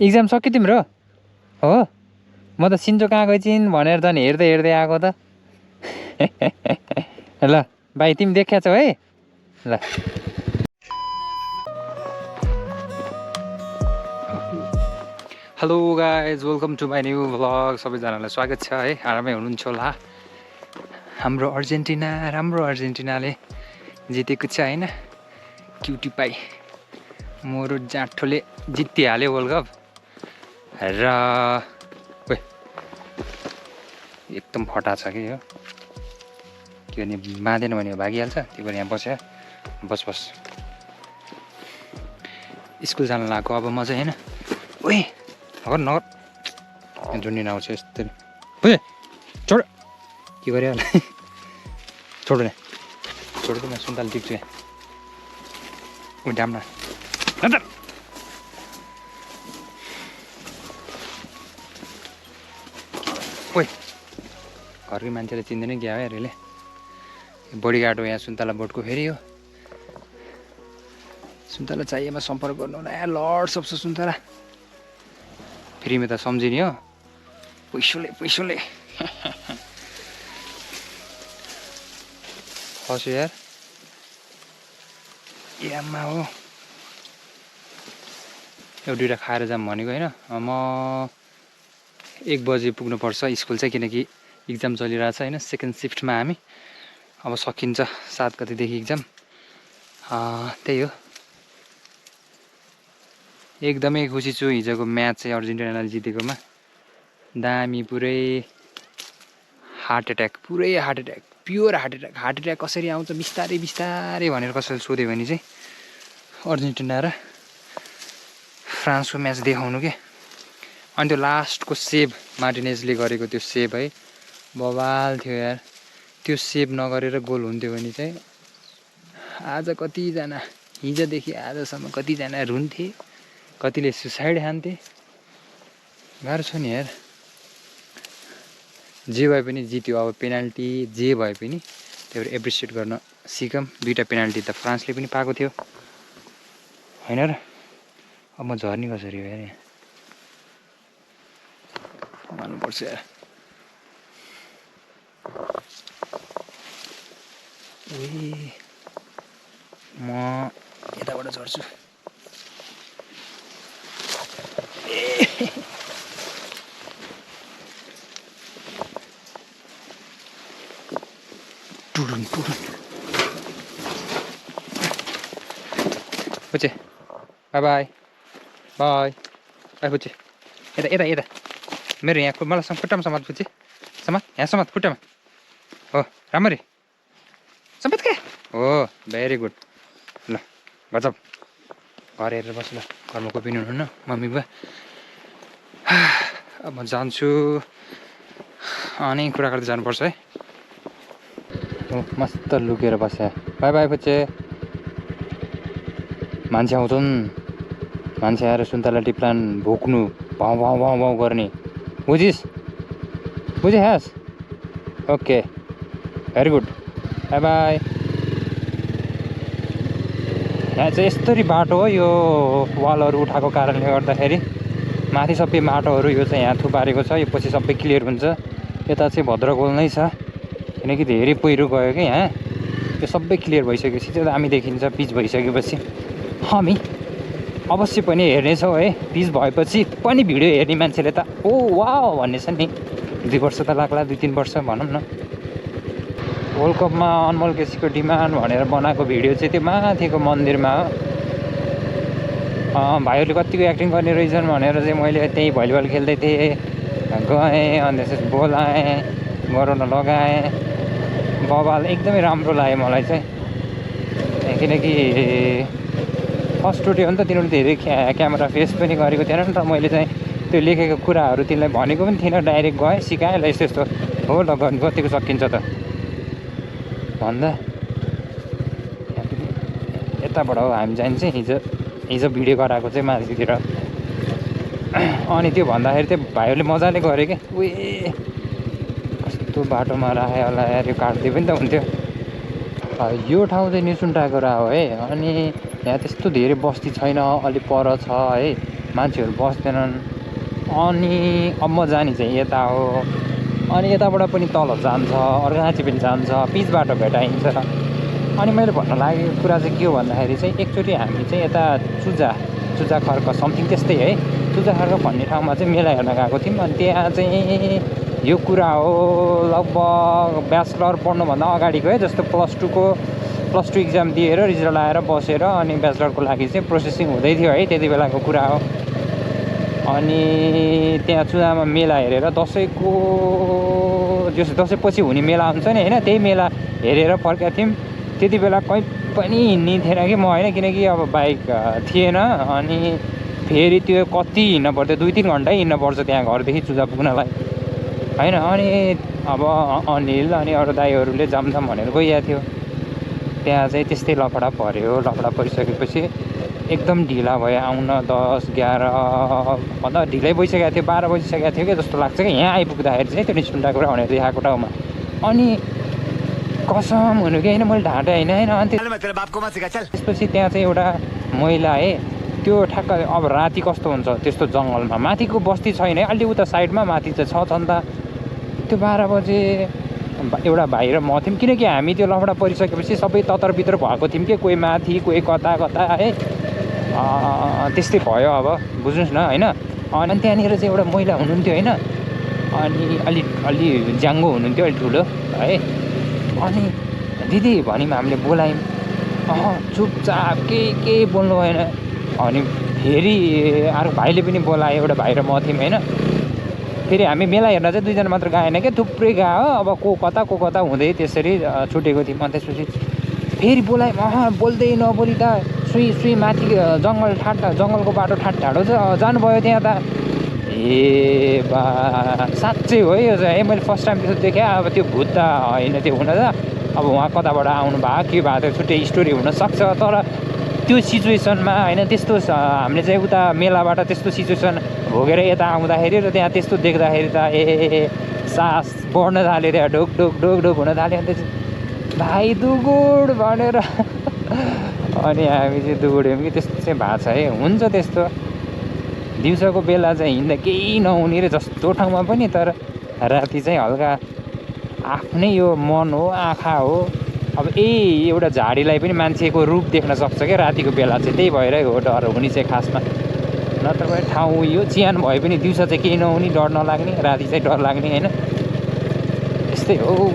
Exam सक्यो तिम्रो हो म त सिन्जो कहाँ गइचिन् भनेर त नि हेर्दै हेर्दै आएको त ल भाइ तिमी देखिया छौ है ल hello guys welcome to my new vlog सबैजनालाई स्वागत छ है आरामै हुनुहुन्छ होला हाम्रो अर्जेन्टिना राम्रो अर्जेन्टिनाले जितेको छ होइन क्युटी पाई मोरो जाँठोले जितिहाल्यो वर्ल्ड कप र एकदम फटा छ कि यो के भने बाँधेन भने भागिहाल्छ त्यही भएर यहाँ बस्यो बस बस स्कुल जान लागेको अब म चाहिँ होइन ओए नगर नगर जुन्डिन आउँछ यस्तै बुझे छोड के गऱ्यो होला छोड न छोड त म सुन्ताल टिप्छु यहाँ ऊ डाम्ना ओए घरकै मान्छेले चिन्दैन क्या है अरूले बडीगार्ड हो यहाँ सुन्तला बोटको फेरि हो सुन्तला चाहिएमा सम्पर्क गर्नु होला लड्स अफ सुन्तला फ्रीमा त सम्झिने हो पैसोले खस्यो यार याममा हो एउटा दुइटा खाएर जाऊँ भनेको होइन म 1 बजे पुग्नुपर्छ स्कुल चाहिँ किनकि इक्जाम चलिरहेछ होइन सेकेन्ड सिफ्टमा हामी अब सकिन्छ 7 गतेदेखि इक्जाम त्यही हो एकदमै खुसी छु हिजोको म्याच चाहिँ अर्जेन्टिनाले जितेकोमा दामी पुरै heart attack pure heart attack कसरी आउँछ बिस्तारै बिस्तारै भनेर कसैले सोध्यो भने चाहिँ अर्जेन्टिना र फ्रान्सको म्याच देखाउनु के अनि त्यो लास्टको सेभ मार्टिनेजले गरेको त्यो सेभ है बवाल थियो यार त्यो सेभ नगरेर गोल हुन्थ्यो भने चाहिँ आज कतिजना हिजोदेखि आजसम्म कतिजना रुन्थे कतिले सुसाइड हान्थे गाह्रो छ नि यार जे भए पनि जित्यो अब पेनाल्टी जे भए पनि त्यो एप्रिसिएट गर्न सिकौँ 2टा पेनाल्टी त फ्रान्सले पनि पाएको थियो होइन र अब म झर्ने कसरी हो यार यहाँ मान्नुपर्छ यार म यताबाट झर्छु टुडुन बुझे बाई बाई बाई बुझे यता मेरो यहाँ मलाई खुट्टामा समात बुझे समात यहाँ समात खुट्टामा हो राम्ररी समात क्या हो भेरी गुड ल गजब घर हेरेर बस ल घरमा कोही पनि हुनुहुन्न मम्मी बुवा अब म जान्छु अनि कुरा गर्दै जानुपर्छ है मस्त लुकेर बस्या बाई बाई पुच्चे मान्छे आउँछन् मान्छे आएर सुन्तला टिप्लान भोक्नु भाउ भाउ भाउ भाउ गर्ने बुझिस् okay very good by by यहाँ चाहिँ यस्तरी बाटो हो यो वालहरू उठाएको कारणले गर्दाखेरि माथि सबै माटोहरू यो चाहिँ यहाँ थुपारेको छ यो पछि सबै क्लियर हुन्छ यता चाहिँ भद्रकोल नै छ किनकि धेरै पहिरो गयो कि यहाँ यो सबै क्लियर भइसकेपछि चाहिँ दामी देखिन्छ पिच भइसकेपछि हामी अवश्य पनि हेर्नेछौँ है पिच भएपछि पनि भिडियो हेर्ने मान्छेले त ओ वाउ भन्ने छ नि 2 वर्ष त लाग्ला 2-3 वर्ष भनौँ न वर्ल्ड कपमा अनमोल केसीको डिमान्ड भनेर बनाएको भिडियो चाहिँ त्यो माथिको मन्दिरमा हो भाइहरूले कतिको एक्टिङ गर्ने रहेछन् भनेर चाहिँ मैले त्यहीँ भलिबल खेल्दै थिएँ गएँ अनि त्यसपछि बोलाएँ गराउन लगाएँ बवाल एकदमै राम्रो लाग्यो मलाई चाहिँ किनकि फर्स्टचोटि हो नि त तिनीहरूले धेरै क्यामेरा फेस पनि गरेको थिएन नि त मैले चाहिँ त्यो लेखेको कुराहरू तिमीलाई भनेको पनि थिइनँ डाइरेक्ट गएँ सिकाएँ ल यस्तो यस्तो हो ल कतिको सकिन्छ त भन्दा यताबाट हो हामी जान्छ हिजो भिडियो गराएको चाहिँ माथितिर अनि त्यो भन्दाखेरि चाहिँ भाइहरूले मजाले गऱ्यो कि उए कस्तो बाटोमा राख्यो होला यार यो काट्दै पनि त हुन्थ्यो यो ठाउँ चाहिँ निसुन्टाको हो है अनि यहाँ त्यस्तो धेरै बस्ती छैन अलि पर छ है मान्छेहरू बस्दैनन्। अनि अब म जाने चाहिँ यता हो, अनि यताबाट पनि तल जान्छ, अर्घाँची पनि जान्छ, पिच बाटो भेटाइन्छ। अनि मैले भन्न लागेको कुरा चाहिँ के हो भन्दाखेरि चाहिँ एकचोटि हामी चाहिँ यता चुजा खर्क समथिङ त्यस्तै है, चुजा खर्क भन्ने ठाउँमा चाहिँ मेला हेर्न गएको थियौँ। अनि त्यहाँ चाहिँ यो कुरा हो लगभग ब्याचलर पढ्नुभन्दा अगाडिको है, जस्तो प्लस टू इक्जाम दिएर रिजल्ट आएर बसेर अनि ब्याचलरको लागि चाहिँ प्रोसेसिङ हुँदै थियो है, त्यति बेलाको कुरा हो। अनि त्यहाँ चुनामा मेला हेरेर दसैँ पछि हुने मेला हुन्छ नि होइन, त्यही मेला हेरेर फर्केका थियौँ। त्यति बेला कहीँ पनि हिँड्ने थिएन कि म होइन, किनकि अब बाइक थिएन। अनि फेरि त्यो कति हिँड्न पर्थ्यो, 2-3 घन्टै हिँड्न पर्छ त्यहाँ घरदेखि चुजा पुग्नलाई होइन। अनि अब अनिल अनि अरू दाईहरूले जाम भनेर गइरहेको थियो। त्यहाँ चाहिँ त्यस्तै लफडा पऱ्यो। लफडा परिसकेपछि एकदम ढिला भयो आउन, 10-11 भन्दा ढिलै भइसकेको थियो, 12 बजिसकेको थियो क्या जस्तो लाग्छ कि यहाँ आइपुग्दाखेरि चाहिँ त्यो निस्कुन्डा कुरा भनेर देखाएको ठाउँमा। अनि कसम हुनु कि होइन, मैले ढाँटे होइन। अनि त्यसपछि त्यहाँ चाहिँ एउटा महिला है, त्यो ठ्याक्क अब राति कस्तो हुन्छ त्यस्तो जङ्गलमा, माथिको बस्ती छैन है, अलि उता साइडमा, माथि चाहिँ छ नि त। त्यो 12 बजे एउटा भाइ र म थियौँ, किनकि हामी त्यो लफडा परिसकेपछि सबै ततरबित्र भएको थियौँ कि, कोही माथि कोही कता है, त्यस्तै भयो अब बुझ्नुहोस् न होइन। अनि त्यहाँनिर चाहिँ एउटा महिला हुनुहुन्थ्यो होइन, अनि अलि ज्याङ्गो हुनुहुन्थ्यो, अलि ठुलो है। अनि दिदी भन्यौँ हामीले, बोलायौँ, चुपचाप केही बोल्नु भएन। अनि फेरि अर्को भाइले पनि बोलायो, एउटा भाइ र म थियौँ होइन। फेरि हामी मेला हेर्न चाहिँ 2जना मात्र गएन क्या, थुप्रै गयो। अब को कता हुँदै त्यसरी छुटेको थियौँ। अनि त्यसपछि फेरि बोलायौँ, बोल्दै नबोली त सुई माथि जङ्गलको बाटो ठाडो जानुभयो त्यहाँ त। ए बा साँच्चै हो यो चाहिँ है, मैले फर्स्ट टाइम त्यस्तो देखेँ। अब त्यो भूत त होइन त्यो हुन त, अब उहाँ कताबाट आउनु भएको के भएको थियो, छुट्टै स्टोरी हुनसक्छ। तर त्यो सिचुएसनमा होइन, त्यस्तो हामीले चाहिँ उता मेलाबाट त्यस्तो सिचुएसन भोगेर यता आउँदाखेरि र त्यहाँ त्यस्तो देख्दाखेरि त सास बढ्न थाल्यो, त्यहाँ ढोक हुन थाल्यो। अनि त्यसपछि भाइ दुगुड भनेर अनि हामी चाहिँ दुगुड्यौँ कि त्यस्तो चाहिँ भएको छ है। हुन्छ त्यस्तो दिउँसोको बेला चाहिँ हिँड्दा केही नहुने रे जस्तो ठाउँमा पनि, तर राति चाहिँ हल्का आफ्नै यो मन हो, आँखा हो। अब एउटा झाडीलाई पनि मान्छेको रूप देख्न सक्छ क्या रातिको बेला चाहिँ, त्यही भएरै हो डर हुने चाहिँ खासमा। नत्र भए ठाउँ यो चिहान भए पनि दिउँसो चाहिँ केही नहुने, डर नलाग्ने, राति चाहिँ डर लाग्ने होइन, त्यस्तै हो।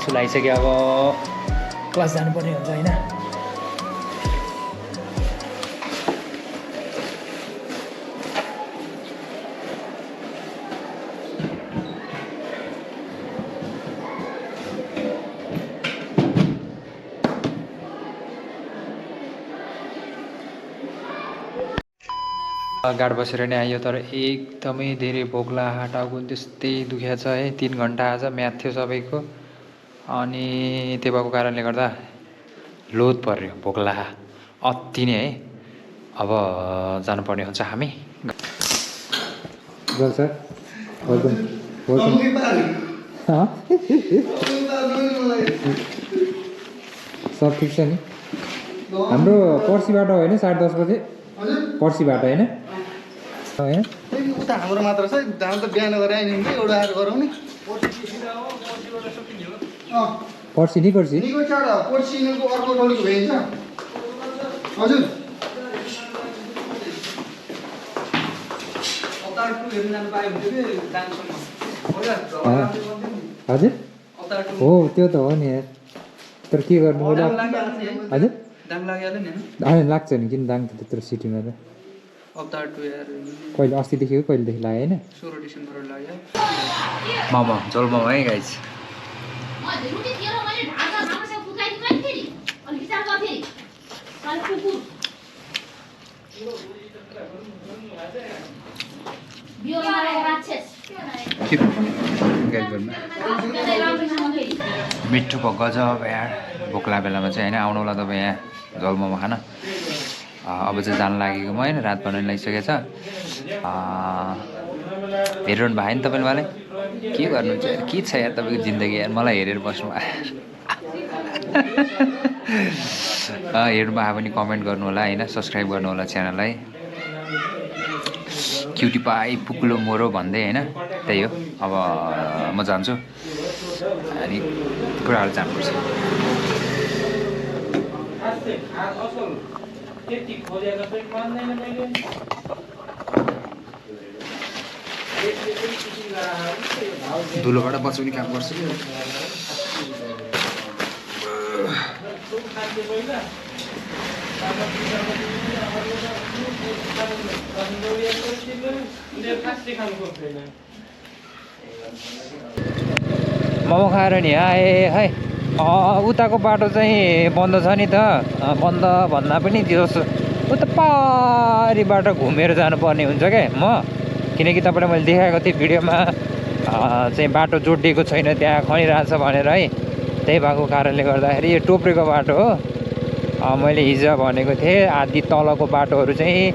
लागिसक्यो, अब क्लास जानुपर्ने हुन्छ होइन। गाड बसेर नै आयो, तर एकदमै धेरै भोक लाग्यो, टाउको त्यस्तै दुखेको छ है। 3 घन्टा आज म्याथ थियो सबैको, अनि त्यो भएको कारणले गर्दा लोड पर्यो, भोक लाग्यो अति नै है। अब जानुपर्ने हुन्छ हामी। सब ठिक छ नि? हाम्रो पर्सिबाट होइन 10:30 बजे, पर्सिबाट होइन उता हाम्रो मात्र छ, हामी त बिहान गरेर आइने एउटा आएर गरौँ नि। पर्सि नि पर्सि पर्सिको अर्को टोलीको भइन्छ हजुर। हजुर हो त्यो त हो नि यार, तर के गर्नु हजुर। होइन लाग्छ नि, किन दाङ त्यत्रो सिटीमा त। कहिले अस्तिदेखि हो, कहिलेदेखि लाग्यो होइन? 16 डिसेम्बर लाग्यो। मोमो झोल मोमो है गाइस। मिठो भयो गजब यार। भोक लाग्यो बेलामा चाहिँ होइन आउनु होला तपाईँ यहाँ झोल मोमो खान। अब चाहिँ जान लागेको म होइन, रात पर्न लागिसकेको छ। हेरिरहनु भयो नि तपाईँले मलाई, के गर्नुहुन्छ यार, के छ यार तपाईँको जिन्दगी यार, मलाई हेरेर बस्नु भयो। हेर्नु भयो भने कमेन्ट गर्नु होला होइन, सब्सक्राइब गर्नु होला च्यानललाई। क्युटी पाई पुक्लो मोरो भन्दै होइन, त्यही हो। अब म जान्छु अनि कुराहरू जानुपर्छ। धुलोबाट बचाउने काम गर्छु। मोमो खाएर नि आए है। उताको बाटो चाहिँ बन्द छ नि त। बन्द भन्दा पनि त्यो उता पारी बाटो घुमेर जानुपर्ने हुन्छ क्या म, किनकि तपाईँलाई मैले देखाएको थिएँ भिडियोमा चाहिँ बाटो जोडिएको छैन त्यहाँ खनिरहेछ भनेर है। त्यही भएको कारणले गर्दाखेरि यो टोप्रेको बाटो हो। मैले हिजो भनेको थिएँ आदि तलको बाटोहरू चाहिँ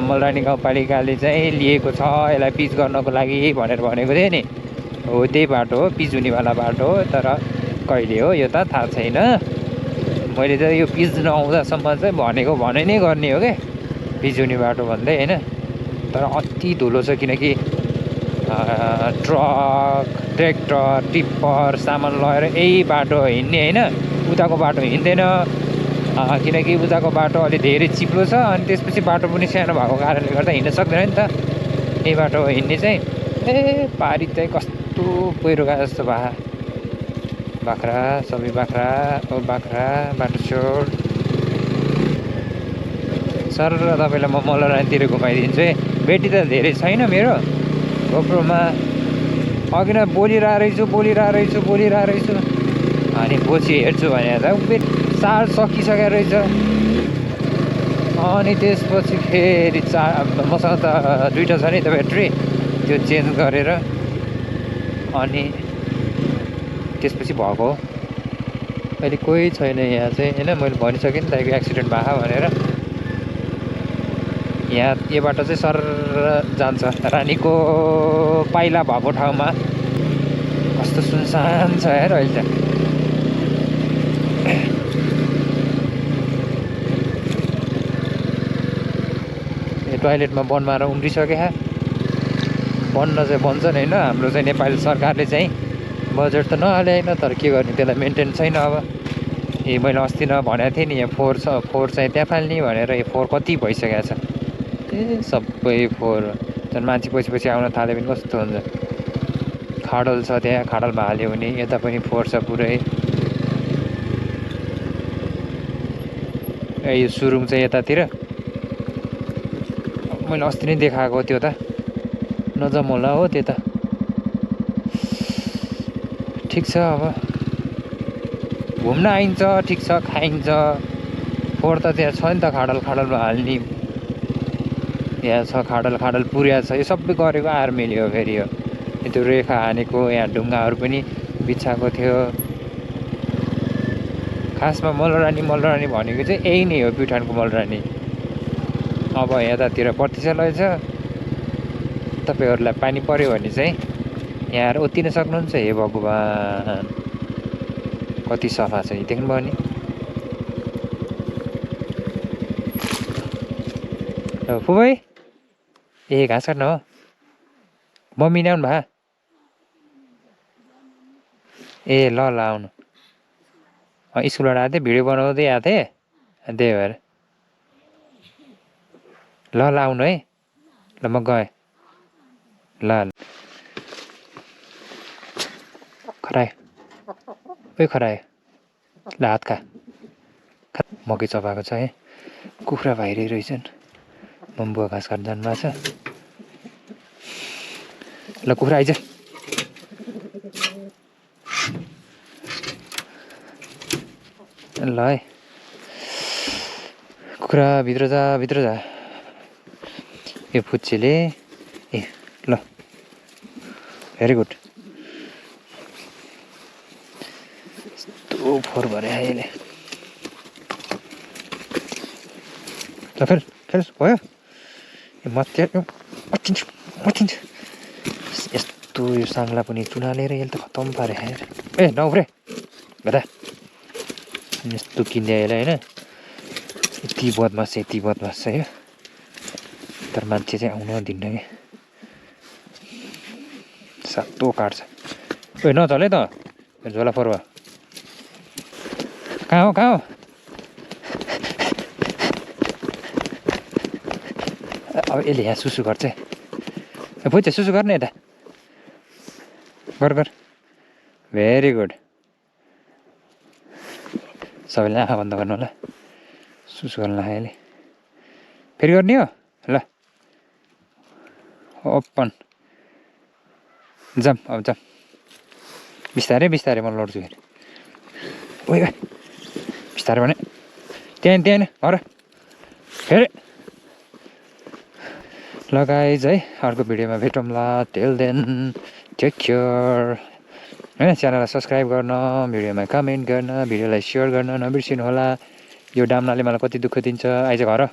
मल्रानी गाउँपालिकाले चाहिँ लिएको छ यसलाई पिच गर्नको लागि भनेर भनेको थिएँ नि। हो त्यही बाटो हो, पिच हुनेवाला बाटो हो। तर कहिले हो यो त थाहा छैन। मैले त यो पिच नआउँदासम्म चाहिँ भनेको भने नै गर्ने हो क्या, पिच हुने बाटो भन्दै होइन। तर अति धुलो छ, किनकि ट्रक ट्र्याक्टर टिप्पर सामान लगेर यही बाटो हिँड्ने होइन, उताको बाटो हिँड्दैन। किनकि उताको बाटो अलि धेरै चिप्लो छ, अनि त्यसपछि बाटो पनि सानो भएको कारणले गर्दा हिँड्न सक्दैन नि त। यही बाटो हिँड्ने चाहिँ पारी चाहिँ कस्तो पहिरो गए जस्तो भए। बाख्रा सबै बाख्रा बाख्रा बाटो छोड सर। र तपाईँलाई म मल्लरानीतिर घुमाइदिन्छु है। बेटी त धेरै छैन मेरो गोप्रोमा, अघि नै बोलिरहेको रहेछु अनि पछि हेर्छु भने त चार्ज सकिसकेको रहेछ। अनि त्यसपछि फेरि मसँग त दुईवटा छ नि त ब्याट्री, त्यो चेन्ज गरेर अनि त्यसपछि भएको हो। अहिले कोही छैन यहाँ चाहिँ होइन। मैले भनिसकेँ नि दाइको एक्सिडेन्ट भएको भनेर। यहाँ यो बाटो चाहिँ सर जान्छ रानीको पाइला भएको ठाउँमा। कस्तो सुनसान छ हेर अहिले त। टोइलेटमा बनमाएर उम्रिसके बन्न चाहिँ बन्छन् होइन। हाम्रो चाहिँ नेपाली सरकारले चाहिँ बजेट त नहाले होइन, तर के गर्ने त्यसलाई मेन्टेन छैन। अब मैले अस्ति भनेको थिएँ नि यहाँ फोहोर चाहिँ त्यहाँ फाल्ने भनेर। यो फोहोर कति भइसकेको छ, सबै फोहोर। झन् मान्छे पछि आउन थाल्यो भने कस्तो हुन्छ। खाडल छ त्यहाँ, खाडलमा हाल्यो भने यता पनि फोहोर छ पुरै। यो सुरुङ चाहिँ यतातिर मैले अस्ति नै देखाएको त्यो त नजमौला हो त्यता। ठिक छ अब घुम्न आइन्छ, ठिक छ, खाइन्छ। फोहोर त त्यहाँ छ नि त, खाडलमा हाल्ने यहाँ छ। खाडल पुर्या छ। यो सबै गरेको आर्मीले हो। फेरि यो त्यो रेखा हानेको यहाँ ढुङ्गाहरू पनि बिछाएको थियो। खासमा मल्लरानी भनेको चाहिँ यही नै हो, प्युठानको मल्लरानी। अब यतातिर प्रतिक्षालय छ। तपाईँहरूलाई पानी पऱ्यो भने चाहिँ यहाँ उत्तिन सक्नुहुन्छ। हे भगवान् कति सफा छ, देख्नुभयो नि। फुबै ए घाँस काट्न हो। मम्मी नै आउनु भए ए ल आउनु। स्कुलबाट आएको थिएँ, भिडियो बनाउँदै आएको थिएँ, त्यही भएर। ल आउनु है। ल म गएँ। ल खरायो खरायो। ल हात खा। मकै चपाएको छ है। कुखुरा भाइरहेछन्। बुवा घाँस काट्न जानुभएको छ। ल कुखुरा आइज। ल है कुखुरा भित्र जा। यो फुच्चीले ए ल भेरी गुड। यस्तो फोहोर भरे अहिले ल खेल खेल भयो मचिन्छ मचिन्छ यस्तो यो साङ्ला पनि चुनालेर यसले त खतम पारे ए नउफ्रे गदा यस्तो किन्दै यसलाई होइन यति बदमास छ यो तर मान्छे चाहिँ आउन दिन्न कि सातो काट्छ ओइ नचल है त झोला फरुवा कहाँ हो अब यसले यहाँ सुसु गर्छ बुझ्छ सुसु गर्ने यता गर भेरी गुड सबैले आँखा बन्द गर्नु होला सुसु गर्न लाग्यो अहिले फेरि गर्ने हो ल ओपन जाम अब जाम बिस्तारै म लड्छु फेरि ओइ बिस्तारै भने त्यहाँ घर फेरि ल गाइज है अर्को भिडियोमा भेटौँला टिल देन टेक केयर होइन च्यानललाई सब्सक्राइब गर्न भिडियोमा कमेन्ट गर्न भिडियोलाई सेयर गर्न नबिर्सिनु होला यो डाम्नाले मलाई कति दुःख दिन्छ आइज घर